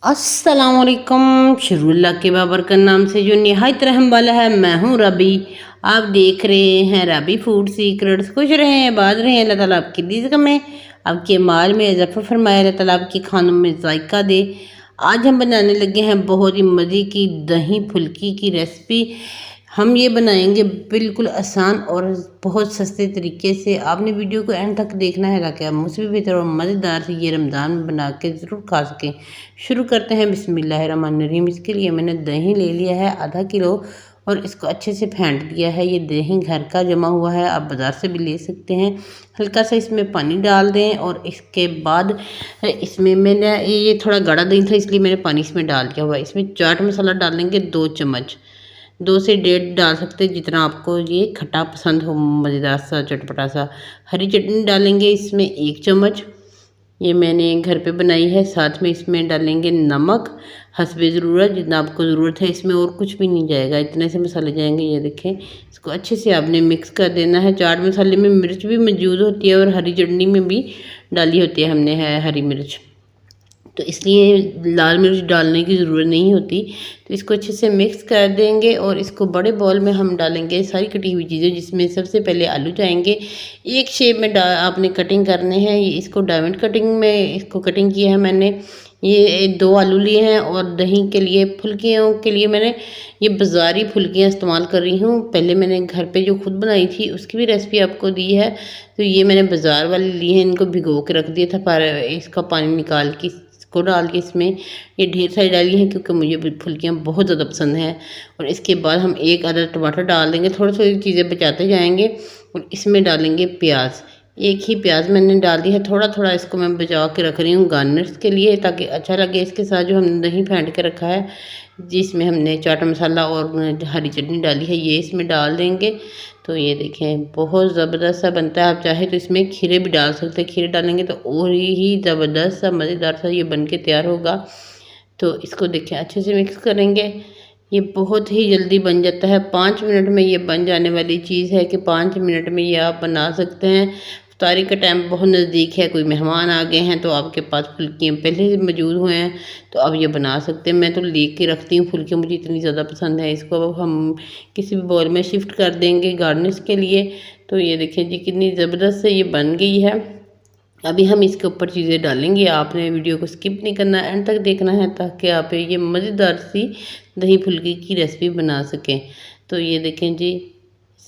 अस्सलामुअलैकुम। शुरुल्लाह के बाबर का नाम से जो निहायत रहम वाला है, मैं हूँ रबी। आप देख रहे हैं रबी फूड सीक्रेट्स। खुश रहें, आबाद रहें, अल्लाह ताला आपकी रिज़्क़ में, आपके माल में इज़ाफ़ा फरमाए, अल्लाह ताला आपके खानों में जायका दे। आज हम बनाने लगे हैं बहुत ही मज़े की दही फुल्की की रेसिपी। हम ये बनाएंगे बिल्कुल आसान और बहुत सस्ते तरीके से। आपने वीडियो को एंड तक देखना है ताकि आप मुझसे भी बेहतर और मज़ेदार से ये रमज़ान में बना के ज़रूर खा सकें। शुरू करते हैं बिस्मिल्लाहिर्रहमानिर्रहीम। इसके लिए मैंने दही ले लिया है आधा किलो और इसको अच्छे से फेंट दिया है। ये दही घर का जमा हुआ है, आप बाज़ार से भी ले सकते हैं। हल्का सा इसमें पानी डाल दें और इसके बाद इसमें मैंने ये थोड़ा गाढ़ा दही था इसलिए मैंने पानी इसमें डाल दिया हुआ है। इसमें चाट मसाला डालेंगे 2 चम्मच, 2 से 1.5 डाल सकते हैं जितना आपको ये खट्टा पसंद हो, मज़ेदार सा चटपटा सा। हरी चटनी डालेंगे इसमें 1 चम्मच, ये मैंने घर पे बनाई है। साथ में इसमें डालेंगे नमक हस्बे ज़रूरत, जितना आपको ज़रूरत है। इसमें और कुछ भी नहीं जाएगा, इतने से मसाले जाएंगे। ये देखें, इसको अच्छे से आपने मिक्स कर देना है। चाट मसाले में मिर्च भी मौजूद होती है और हरी चटनी में भी डाली होती है हमने हरी मिर्च, तो इसलिए लाल मिर्च डालने की ज़रूरत नहीं होती। तो इसको अच्छे से मिक्स कर देंगे और इसको बड़े बॉल में हम डालेंगे सारी कटी हुई चीज़ें, जिसमें सबसे पहले आलू जाएंगे। एक शेप में आपने कटिंग करने हैं। इसको डायमंड कटिंग में इसको कटिंग किया है मैंने। ये 2 आलू लिए हैं और दही के लिए फुल्कियों के लिए मैंने ये बाज़ारी फुल्कियाँ इस्तेमाल कर रही हूँ। पहले मैंने घर पे जो खुद बनाई थी उसकी भी रेसिपी आपको दी है। तो ये मैंने बाज़ार वाली ली है, इनको भिगो के रख दिया था, पर इसका पानी निकाल के को डाल के इसमें ये ढेर सारी डाली हैं क्योंकि मुझे फुल्कियाँ बहुत ज़्यादा पसंद हैं। और इसके बाद हम 1 आधा टमाटर डाल देंगे, थोड़ी थोड़ी चीज़ें बचाते जाएंगे। और इसमें डालेंगे प्याज, 1 ही प्याज मैंने डाल दी है। थोड़ा थोड़ा इसको मैं बचा के रख रही हूँ गार्निश के लिए, ताकि अच्छा लगे। इसके साथ जो हमने दही फेंट के रखा है, जिसमें हमने चाट मसाला और हरी चटनी डाली है, ये इसमें डाल देंगे। तो ये देखें, बहुत ज़बरदस्त सा बनता है। आप चाहे तो इसमें खीरे भी डाल सकते हैं, खीरे डालेंगे तो और ही ज़बरदस्त सा मज़ेदार सा ये बन के तैयार होगा। तो इसको देखें, अच्छे से मिक्स करेंगे। ये बहुत ही जल्दी बन जाता है, 5 मिनट में ये बन जाने वाली चीज़ है कि 5 मिनट में ये आप बना सकते हैं। इफ्तारी का टाइम बहुत नज़दीक है, कोई मेहमान आ गए हैं तो आपके पास फुल्कियाँ पहले से मौजूद हुए हैं तो अब ये बना सकते हैं। मैं तो लेके रखती हूँ फुल्कियाँ, मुझे इतनी ज़्यादा पसंद है। इसको अब हम किसी भी बाउल में शिफ्ट कर देंगे गार्निश के लिए। तो ये देखें जी, कितनी ज़बरदस्त से ये बन गई है। अभी हम इसके ऊपर चीज़ें डालेंगे। आपने वीडियो को स्किप नहीं करना, एंड तक देखना है ताकि आप ये मज़ेदार सी दही फुल्की की रेसिपी बना सकें। तो ये देखें जी,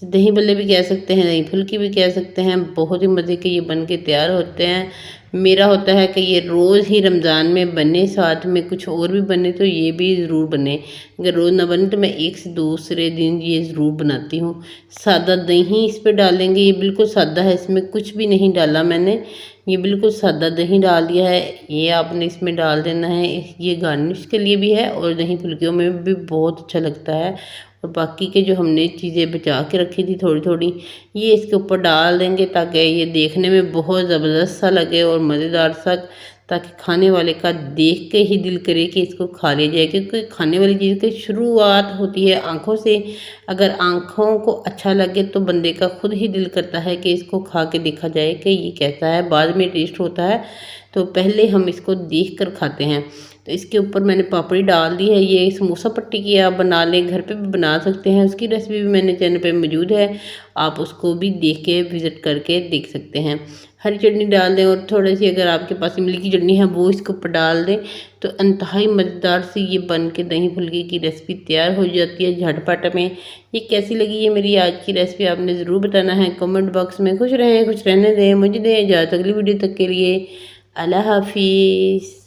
दही बल्ले भी कह सकते हैं, दही फुल्की भी कह सकते हैं। बहुत ही मज़े के ये बन के तैयार होते हैं। मेरा होता है कि ये रोज़ ही रमज़ान में बने, साथ में कुछ और भी बने तो ये भी ज़रूर बने। अगर रोज़ ना बने तो मैं एक से दूसरे दिन ये ज़रूर बनाती हूँ। सादा दही इस पर डालेंगे, ये बिल्कुल सादा है, इसमें कुछ भी नहीं डाला मैंने, ये बिल्कुल सादा दही डाल दिया है। ये आपने इसमें डाल देना है, ये गार्निश के लिए भी है और दही फुल्कियों में भी बहुत अच्छा लगता है। और बाकी के जो हमने चीज़ें बचा के रखी थी थोड़ी थोड़ी, ये इसके ऊपर डाल देंगे ताकि ये देखने में बहुत ज़बरदस्त सा लगे और मज़ेदार सा, ताकि खाने वाले का देख के ही दिल करे कि इसको खा लिया जाए। क्योंकि खाने वाली चीज़ की शुरुआत होती है आँखों से। अगर आँखों को अच्छा लगे तो बंदे का खुद ही दिल करता है कि इसको खा के देखा जाए कि ये कैसा है, बाद में टेस्ट होता है। तो पहले हम इसको देख कर खाते हैं। तो इसके ऊपर मैंने पापड़ी डाल दी है। ये समोसा पट्टी की आप बना लें, घर पे भी बना सकते हैं, उसकी रेसिपी भी मैंने चैनल पे मौजूद है, आप उसको भी देख के विज़िट करके देख सकते हैं। हरी चटनी डाल दें और थोड़ी सी अगर आपके पास इमली की चटनी है वो इसके ऊपर डाल दें, तो इंतहाई मज़ेदार सी ये बन के दही फुल्की की रेसिपी तैयार हो जाती है झटपट में। ये कैसी लगी ये मेरी आज की रेसिपी आपने ज़रूर बताना है कमेंट बॉक्स में। खुश रहें, खुश रहने दें, मुझे दें इजाज़त अगली वीडियो तक के लिए। अल्लाह हाफिज़।